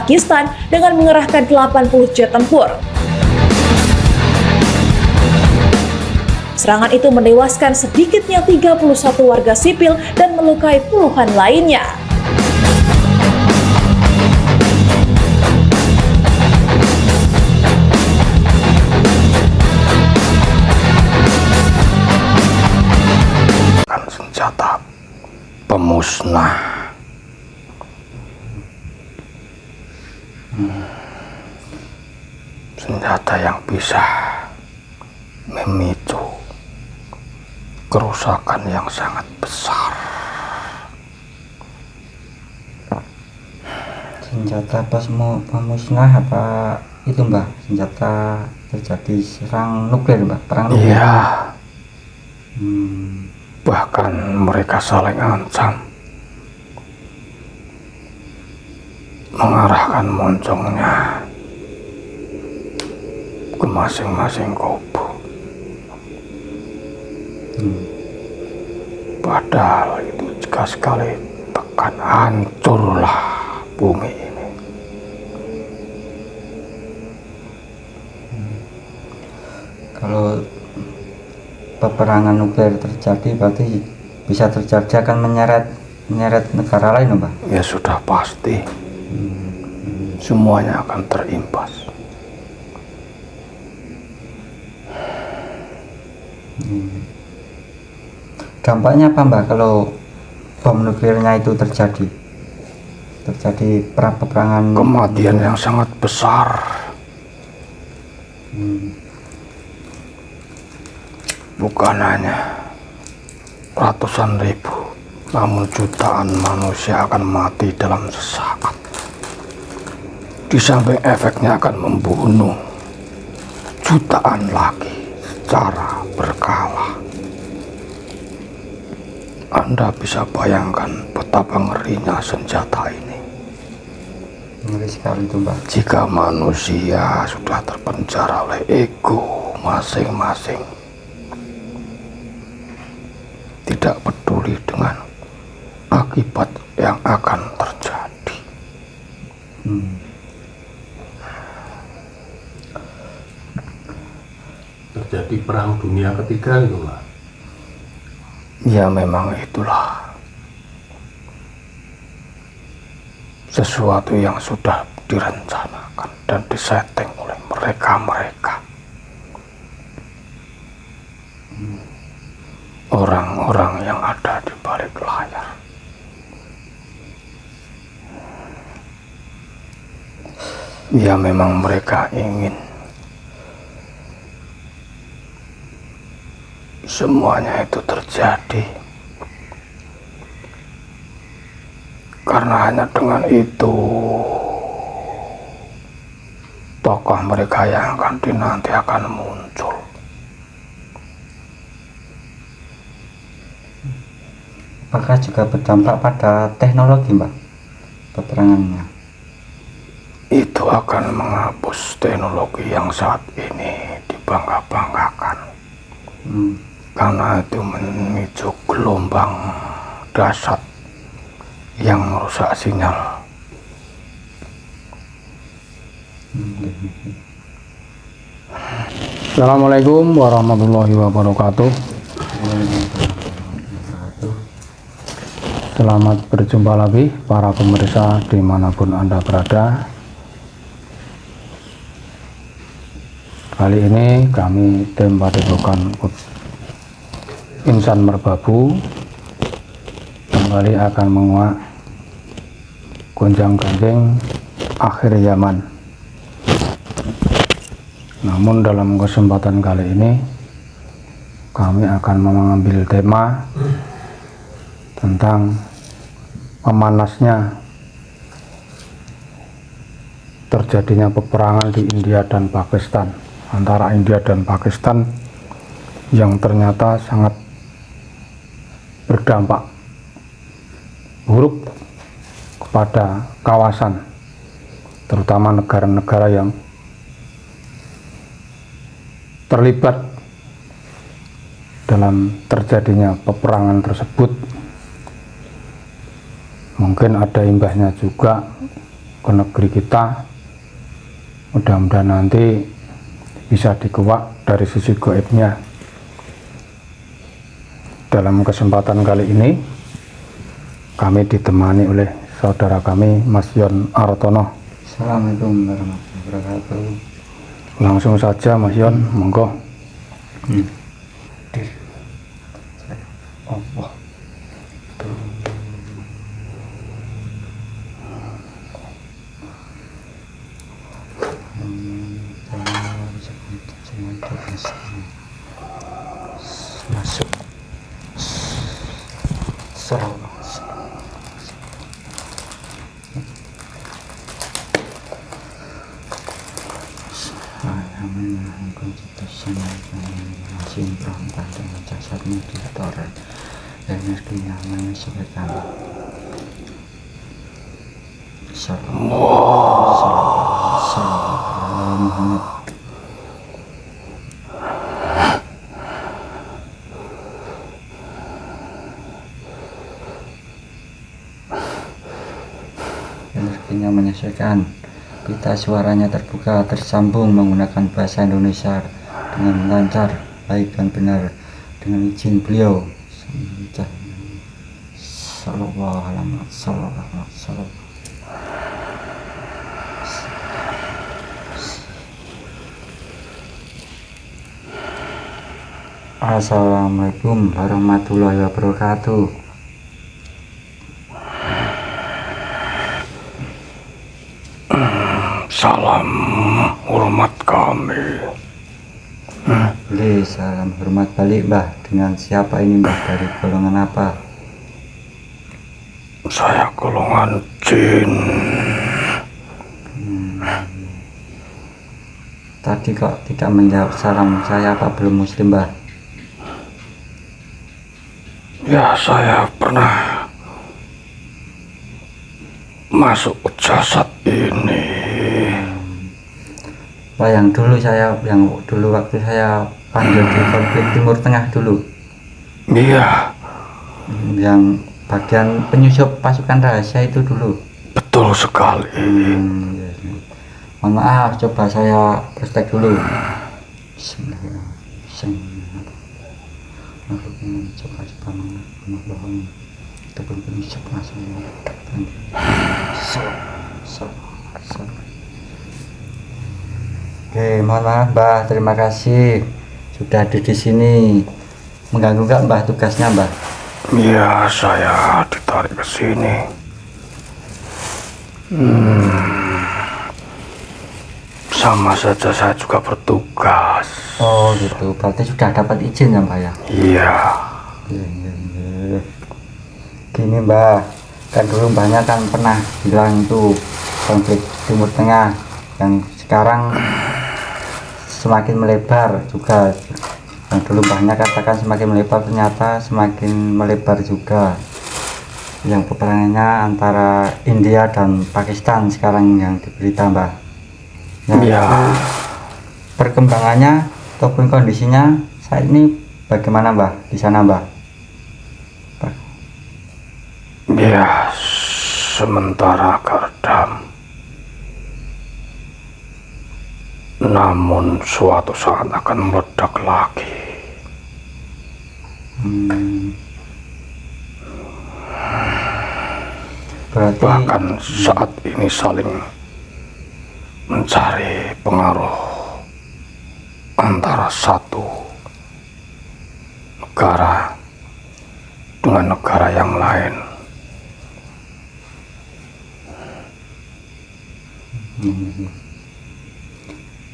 Pakistan dengan mengerahkan 80 jet tempur. Serangan itu menewaskan sedikitnya 31 warga sipil dan melukai puluhan lainnya. Senjata pemusnah. Senjata yang bisa memicu kerusakan yang sangat besar. Senjata pemusnah apa itu Mbah? Senjata terjadi serang nuklir Mbah? Perang nuklir? Iya. Bahkan mereka saling ancam, mengarahkan moncongnya ke masing-masing kubu. Padahal itu jika sekali tekan, hancurlah bumi ini. Kalau peperangan nuklir terjadi berarti bisa terjadi akan menyeret negara lain Mbah? Ya sudah pasti, semuanya akan terimbas. Dampaknya apa Mbah kalau bom nuklirnya itu terjadi peperangan? Kematian yang sangat besar. Bukan hanya ratusan ribu, namun jutaan manusia akan mati dalam sesaat. Di samping efeknya akan membunuh jutaan lagi secara berkala. Anda bisa bayangkan betapa ngerinya senjata ini. Ngeri sekali itu Mbah. Jika manusia sudah terpenjara oleh ego masing-masing, tidak peduli dengan akibat yang akan terjadi. Terjadi perang dunia ketiga itu Mbak. Ya memang itulah sesuatu yang sudah direncanakan dan disetting oleh mereka-mereka. Orang-orang yang ada di balik layar. Ya memang mereka ingin semuanya itu terjadi, karena hanya dengan itu tokoh mereka yang akan dinanti akan muncul. Apakah juga berdampak pada teknologi Mbak peperangannya? Itu akan menghapus teknologi yang saat ini dibangga-banggakan. Karena itu memicu gelombang dahsyat yang merusak sinyal. Assalamualaikum warahmatullahi wabarakatuh. Selamat berjumpa lagi para pemirsa dimanapun Anda berada. Kali ini kami tim Padepokan Insan Merbabu kembali akan menguak gonjang-ganjing akhir zaman. Namun dalam kesempatan kali ini kami akan mengambil tema tentang memanasnya terjadinya peperangan di India dan Pakistan, antara India dan Pakistan yang ternyata sangat berdampak buruk kepada kawasan, terutama negara-negara yang terlibat dalam terjadinya peperangan tersebut. Mungkin ada imbasnya juga ke negeri kita. Mudah-mudahan nanti bisa dikuak dari sisi gaibnya. Dalam kesempatan kali ini kami ditemani oleh saudara kami Mas Yon Artono. Assalamualaikum warahmatullahi wabarakatuh. Langsung saja Mas Yon, monggo. Allah. Masuk. Masih berontak dengan jasadmu di toren dan energinya menyesuaikan. Sallallahu Muhammad. Energinya menyesuaikan. Pita suaranya terbuka, tersambung menggunakan bahasa Indonesia dengan lancar, baik dan benar, dengan izin beliau. Sallallahu alaihi wasallam. Assalamualaikum warahmatullahi wabarakatuh. Salam hormat kami. Boleh, salam hormat balik Mbah. Dengan siapa ini Mbah? Dari golongan apa? Saya golongan jin. Tadi kok tidak menjawab salam saya, apa belum muslim Mbah? Ya, saya pernah masuk ke jasad ini. Pak, yang dulu waktu saya panggil di konflik Timur Tengah dulu, Iya, yang bagian penyusup pasukan rahasia itu dulu. betul sekali. Iya. Mohon maaf, coba saya praktek dulu. Oke, mohon maaf Mbah, terima kasih sudah ada di sini. Mengganggu nggak Mbah tugasnya Mbah? Iya, saya ditarik ke sini. Sama saja saya juga bertugas. Oh gitu, berarti sudah dapat izin ya Mbah ya? Iya. Iya. Gini Mbah, kan dulu Mbahnya kan pernah bilang itu konflik Timur Tengah yang sekarang semakin melebar juga. Yang dulu Mbahnya katakan semakin melebar, ternyata semakin melebar juga. Yang peperangannya antara India dan Pakistan sekarang yang diberita Mbah. Nah, Iya. perkembangannya ataupun kondisinya saat ini bagaimana Mbah di sana Mbah? Ya, sementara keredam. Namun suatu saat akan meledak lagi. Berarti Bahkan saat ini saling mencari pengaruh antara satu negara dengan negara yang lain.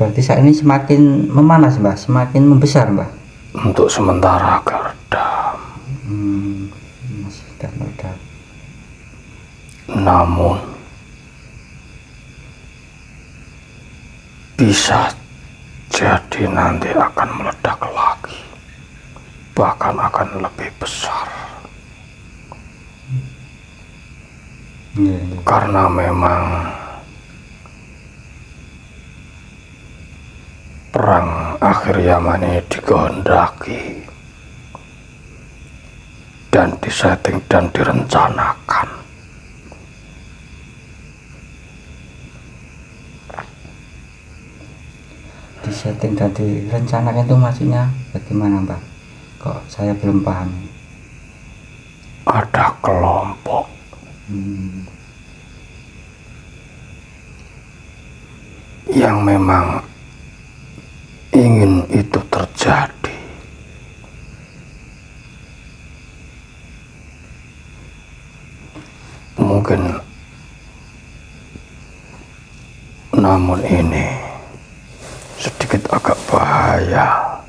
berarti saat ini semakin memanas Mbah, semakin membesar Mbah. Untuk sementara keredam. Masih tidak meledak. Namun bisa jadi nanti akan meledak lagi, bahkan akan lebih besar. Iya. Karena memang perang akhir zaman ini dikehendaki dan disetting dan direncanakan disetting dan direncanakan itu maksudnya bagaimana Mbah? Kok saya belum paham. Ada kelompok yang memang ingin itu terjadi. Mungkin, namun ini sedikit agak bahaya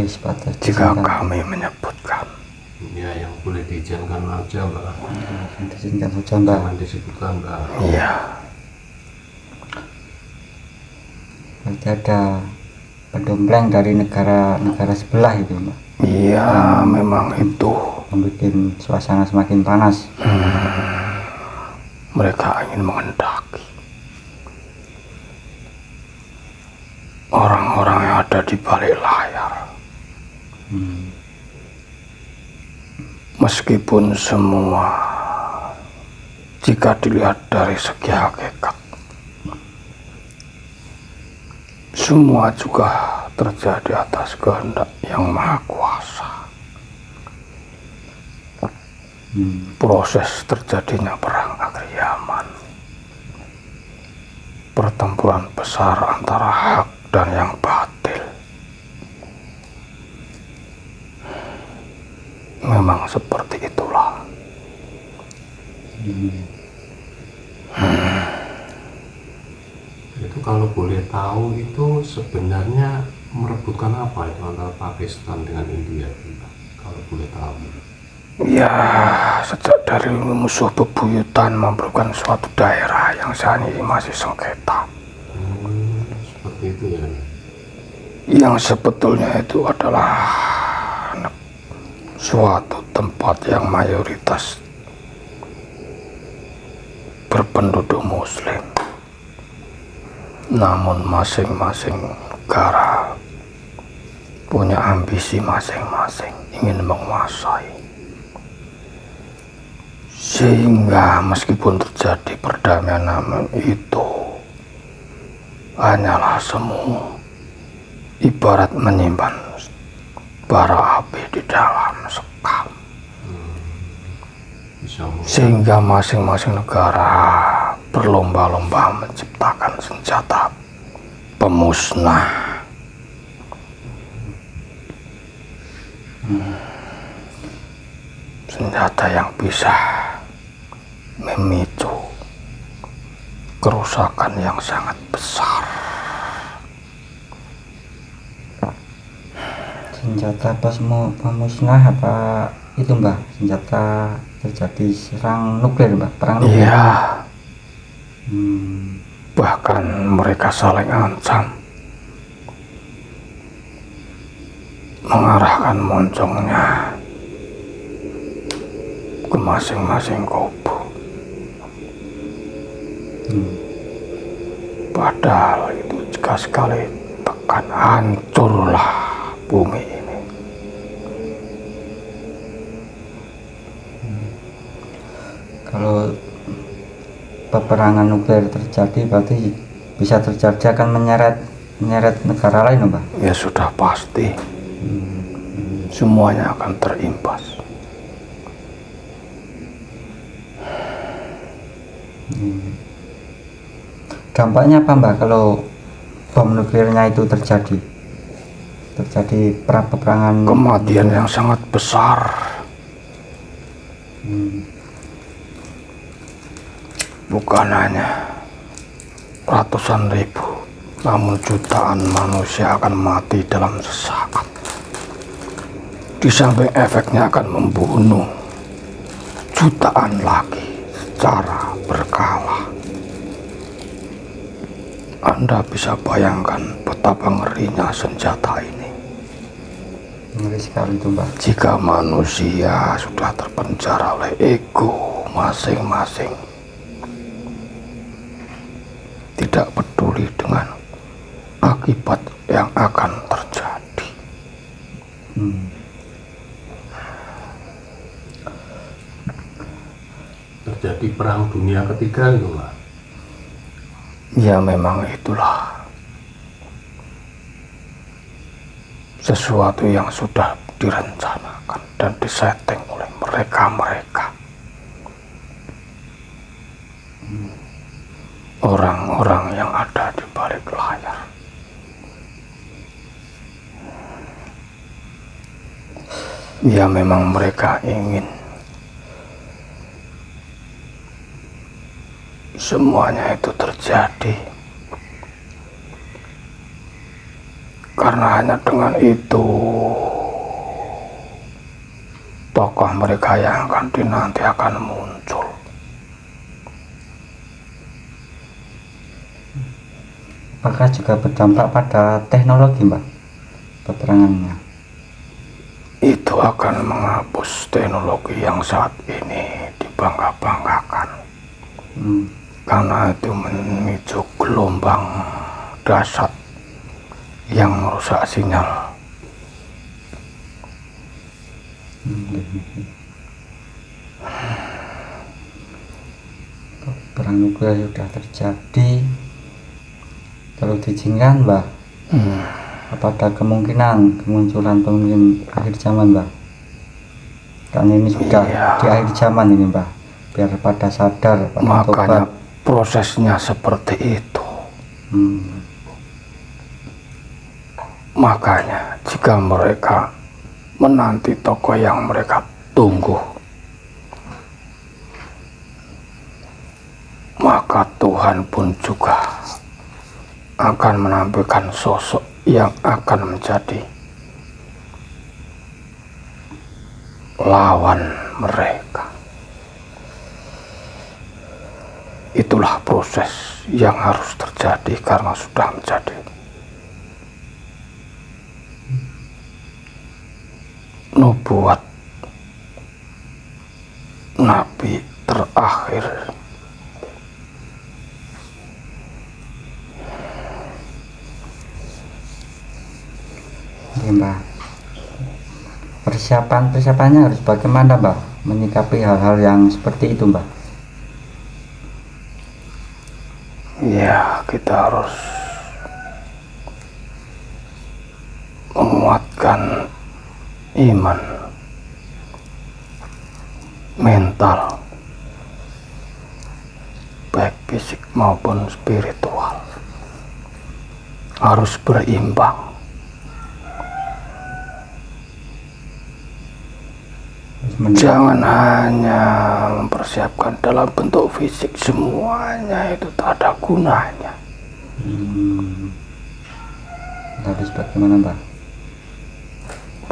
Sepatutnya jika kami menyebutkan. Ya, yang boleh diizinkan aja Mbak. diizinkan saja Mbah. Jangan disebutkan Mbak. Iya, Berarti ada pendompleng dari negara sebelah itu Mbak, iya, memang itu. membuat suasana semakin panas. Mereka ingin mengendaki orang-orang yang ada di balik layar. Meskipun semua, jika dilihat dari segi hakikat, semua juga terjadi atas kehendak yang maha kuasa. Proses terjadinya perang Agriaman, pertempuran besar antara hak dan yang batil, memang seperti itulah. Itu kalau boleh tahu itu sebenarnya merebutkan apa itu antara Pakistan dengan India Mbak? Kalau boleh tahu. Ya, sejak dari musuh bebuyutan memerlukan suatu daerah yang saat ini masih sengketa. Seperti itu ya. Yang sebetulnya itu adalah suatu tempat yang mayoritas berpenduduk muslim. Namun masing-masing negara punya ambisi masing-masing ingin menguasai. Sehingga meskipun terjadi perdamaian, namun itu hanyalah semu, ibarat menyimpan bara api di dalam sekam. Sehingga masing-masing negara berlomba-lomba menciptakan senjata pemusnah. Senjata yang bisa memicu kerusakan yang sangat besar. Senjata pemusnah apa itu Mbah? Senjata terjadi serang nuklir Mbah, perang nuklir. Iya. Bahkan mereka saling ancam, mengarahkan moncongnya ke masing-masing kubu. Padahal itu jika sekali tekan, hancurlah bumi ini. Kalau peperangan nuklir terjadi berarti bisa terjadi akan menyeret negara lain Mbah? Ya sudah pasti, semuanya akan terimbas. Dampaknya apa Mbah kalau bom nuklirnya itu terjadi peperangan? Kematian yang sangat besar. Bukan hanya ratusan ribu, namun jutaan manusia akan mati dalam sesaat. Di samping efeknya akan membunuh jutaan lagi secara berkala. Anda bisa bayangkan betapa ngerinya senjata ini. Ngeri sekali itu Mbah. Jika manusia sudah terpenjara oleh ego masing-masing, tidak peduli dengan akibat yang akan terjadi. Terjadi perang dunia ketiga itu Mbak. Ya memang itulah. sesuatu yang sudah direncanakan dan disetting oleh mereka-mereka. Orang-orang yang ada di balik layar. Ya memang mereka ingin semuanya itu terjadi, karena hanya dengan itu tokoh mereka yang akan dinanti akan muncul. Apakah juga berdampak pada teknologi, Mbah, peperangannya? Itu akan menghapus teknologi yang saat ini dibangga-banggakan. Karena itu memicu gelombang dahsyat yang merusak sinyal. Perang nuklir sudah terjadi. Kalau diizinkan, Mbah, apa ada kemungkinan kemunculan pemimpin akhir zaman, Mbah? Kan ini sudah di akhir zaman ini, Mbah. Biar pada sadar, pada makanya tobat. prosesnya seperti itu. Makanya jika mereka menanti tokoh yang mereka tunggu, maka Tuhan pun juga akan menampilkan sosok yang akan menjadi lawan mereka. Itulah proses yang harus terjadi karena sudah menjadi nubuat nabi terakhir. Mbah, persiapannya harus bagaimana, Mbah, menyikapi hal-hal yang seperti itu, Mbah? Ya, kita harus menguatkan iman, mental, baik fisik maupun spiritual, harus berimbang. Jangan hanya mempersiapkan dalam bentuk fisik, semuanya itu tak ada gunanya. Habis bagaimana, Mbah?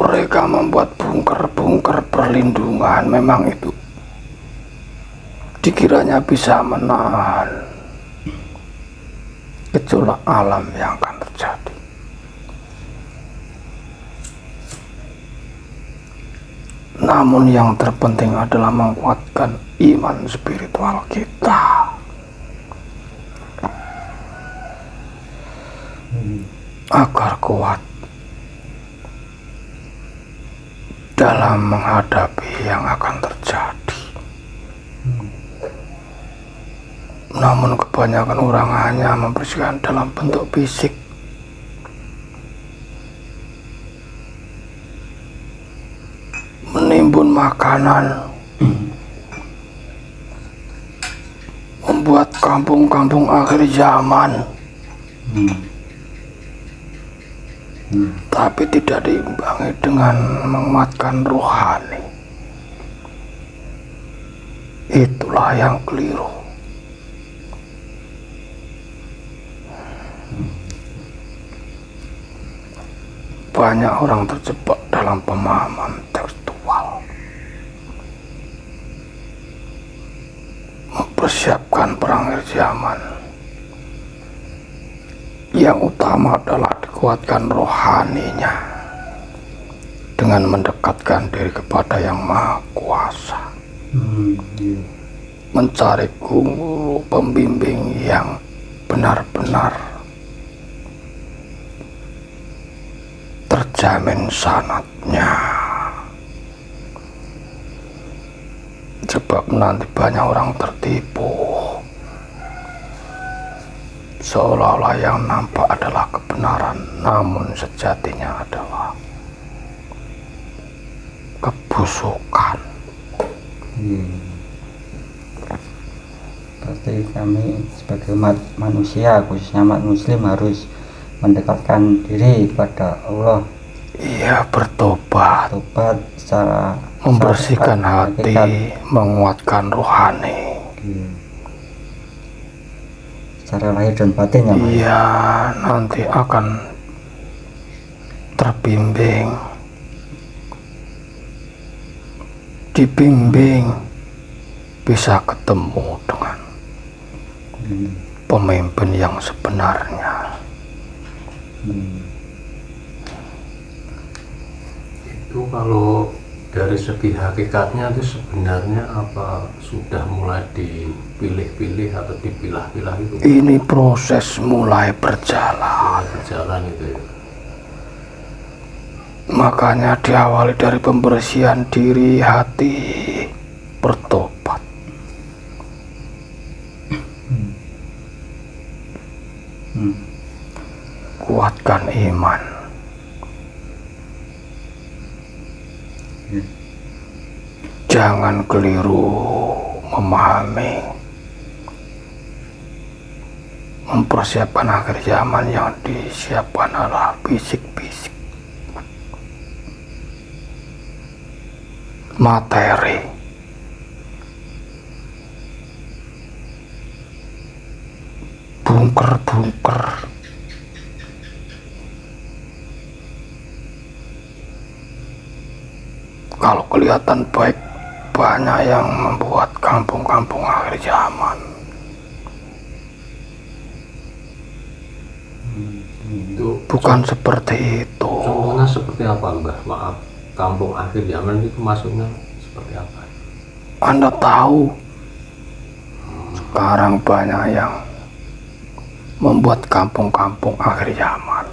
Mereka membuat bunker-bunker perlindungan, memang itu dikiranya bisa menahan gejolak alam yang akan terjadi. Namun yang terpenting adalah menguatkan iman spiritual kita. Agar kuat dalam menghadapi yang akan terjadi. Namun kebanyakan orang hanya membersihkan dalam bentuk fisik. Menimbun makanan, membuat kampung-kampung akhir zaman, tapi tidak diimbangi dengan menguatkan rohani. Itulah yang keliru. Banyak orang terjebak dalam pemahaman tekstual, mempersiapkan perang akhir zaman. Yang utama adalah dikuatkan rohaninya dengan mendekatkan diri kepada Yang Maha Kuasa, mencari guru pembimbing yang benar-benar terjamin sanadnya. Sebab nanti banyak orang tertipu seolah-olah yang nampak adalah kebenaran, namun sejatinya adalah kebusukan. Berarti kami sebagai umat manusia, khususnya umat muslim, harus mendekatkan diri kepada Allah. Ia bertobat, Tobat secara membersihkan hati, hakikat. menguatkan rohani. Secara lahir dan batin ya, Mas? Ia nanti akan terbimbing, dibimbing, bisa ketemu dengan pemimpin yang sebenarnya. Itu kalau dari segi hakikatnya itu sebenarnya apa sudah mulai dipilih-pilih atau dipilah-pilah itu? Ini proses mulai berjalan. Mulai berjalan itu ya. Makanya diawali dari pembersihan diri, hati, bertobat. Kuatkan iman. Jangan keliru memahami, mempersiapkan akhir zaman. Yang disiapkan adalah bisik-bisik materi, bunker-bunker, kalau kelihatan baik, banyak yang membuat kampung-kampung akhir zaman. Itu Bukan seperti itu. contohnya seperti apa, Mbah? Maaf, kampung akhir zaman itu maksudnya seperti apa? Anda tahu, sekarang banyak yang membuat kampung-kampung akhir zaman,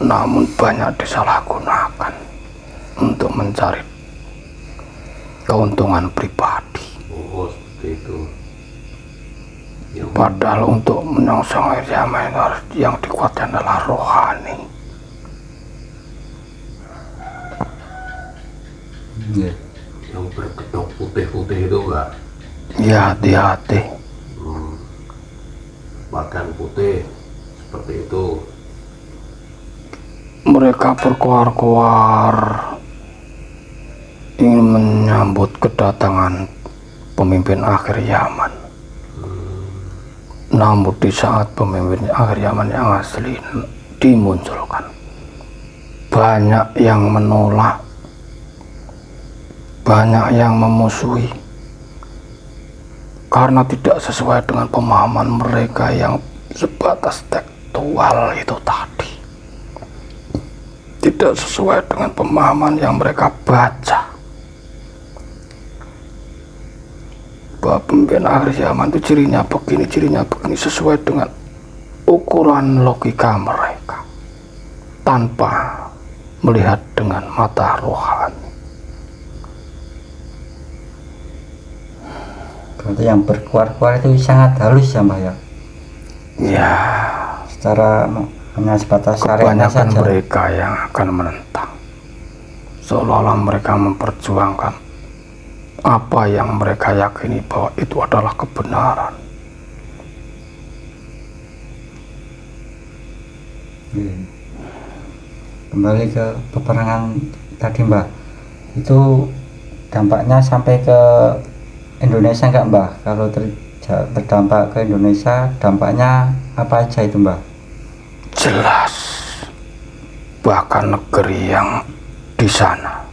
namun banyak disalahgunakan untuk mencari keuntungan pribadi. Oh, seperti itu. Yang Padahal untuk menyongsong akhir zaman itu harus yang dikuatkan adalah rohani. yang berkedok putih-putih itu enggak? Ya, hati-hati. Badan putih seperti itu. Mereka berkoar-koar ingin menyambut kedatangan pemimpin akhir zaman. Namun di saat pemimpin akhir zaman yang asli dimunculkan, banyak yang menolak, banyak yang memusuhi karena tidak sesuai dengan pemahaman mereka yang sebatas tekstual itu tadi. Tidak sesuai dengan pemahaman yang mereka baca, bahwa pemimpin akhir zaman itu cirinya begini sesuai dengan ukuran logika mereka, tanpa melihat dengan mata rohani. Berarti yang berkuar-kuar itu sangat halus ya, Mbak ya? Ya, Secara hanya sebatas syariatnya kebanyakan saja. mereka yang akan menentang, seolah-olah mereka memperjuangkan apa yang mereka yakini bahwa itu adalah kebenaran. Kembali ke peperangan tadi, Mbak, itu dampaknya sampai ke Indonesia enggak, Mbak? Kalau terdampak ke Indonesia, dampaknya apa aja itu, Mbak? Jelas, bahkan negeri yang di sana,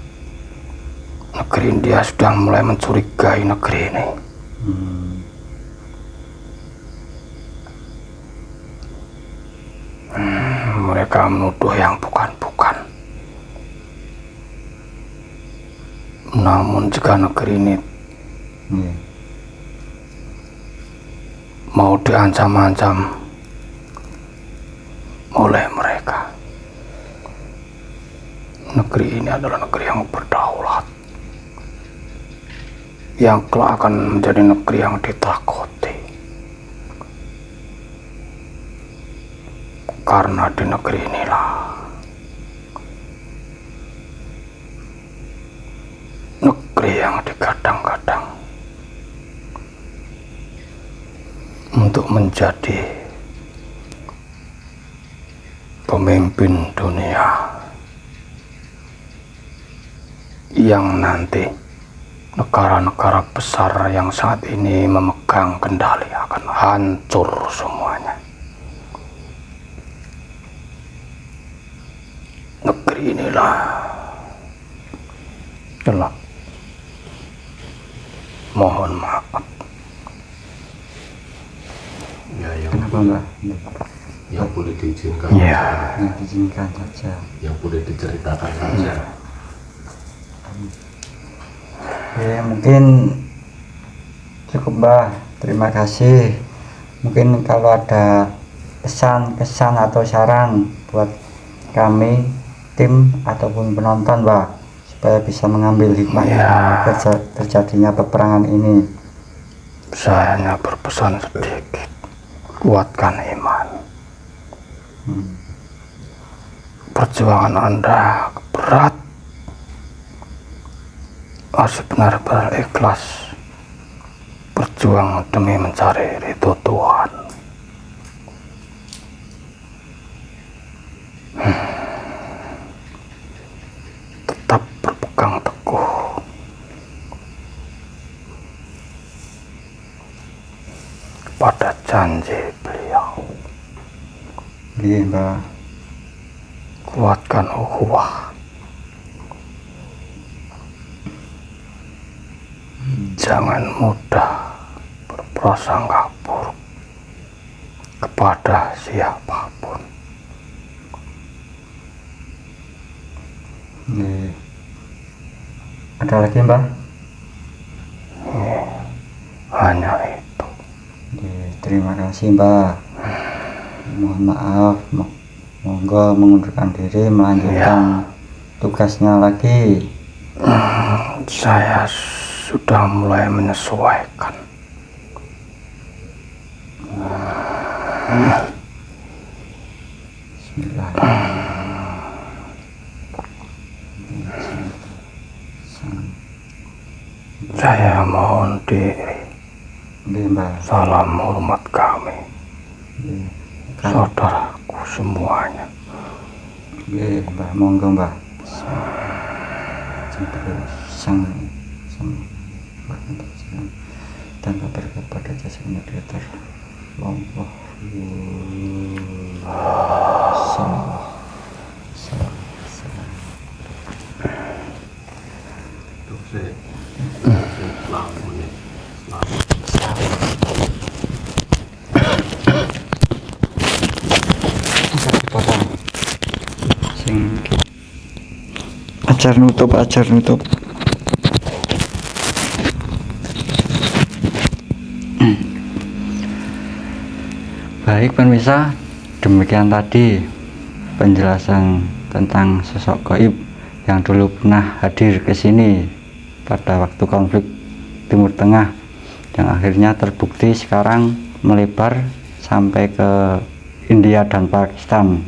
negeri India sudah mulai mencurigai negeri ini. Mereka menuduh yang bukan-bukan. Namun jika negeri ini mau diancam-ancam oleh mereka, negeri ini adalah negeri yang berdaulat, yang kelak akan menjadi negeri yang ditakuti. karena di negeri inilah negeri yang digadang-gadang untuk menjadi pemimpin dunia yang nanti negara-negara besar yang saat ini memegang kendali akan hancur semuanya. Negeri inilah gelap. Mohon maaf. Ya, yang Kenapa Mbah? yang boleh diizinkan Ya. saja, Yang diizinkan saja. yang boleh diceritakan saja. Oke, mungkin cukup Mbah. Terima kasih. Mungkin kalau ada pesan-pesan atau saran buat kami, tim ataupun penonton Mbah, supaya bisa mengambil hikmahnya terjadinya peperangan ini. Saya hanya berpesan sedikit, kuatkan iman. Perjuangan Anda berat, harus benar-benar ikhlas berjuang demi mencari ridho Tuhan. Tetap berpegang teguh pada janji beliau. Iya Mbah. Kuatkan ukhuwah. Jangan mudah berprasangka buruk kepada siapapun. Iya. Ada lagi Mbah? Hanya itu. Iya, terima kasih Mbah. Mohon maaf, monggo mengundurkan diri melanjutkan tugasnya lagi. Saya sudah mulai menyesuaikan. Saya mohon diri. Iya Mbah. Salam hormat kami, Iya. saudaraku semuanya. Iya Mbah, monggo Mbah. Sang tanpa berkat pada jasa mediator Allah. Terus saya selamat menit. Selamat. Dipotong. Sing ajar nutup. Baik pemirsa, demikian tadi penjelasan tentang sosok gaib yang dulu pernah hadir ke sini pada waktu konflik Timur Tengah, yang akhirnya terbukti sekarang melebar sampai ke India dan Pakistan.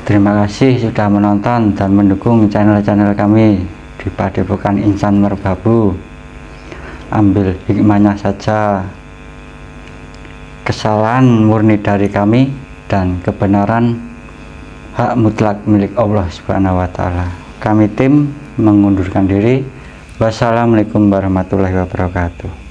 Terima kasih sudah menonton dan mendukung channel-channel kami di Padepokan Insan Merbabu. Ambil hikmahnya saja. Kesalahan murni dari kami dan kebenaran hak mutlak milik Allah Subhanahu wa Ta'ala. Kami tim mengundurkan diri. Wassalamualaikum warahmatullahi wabarakatuh.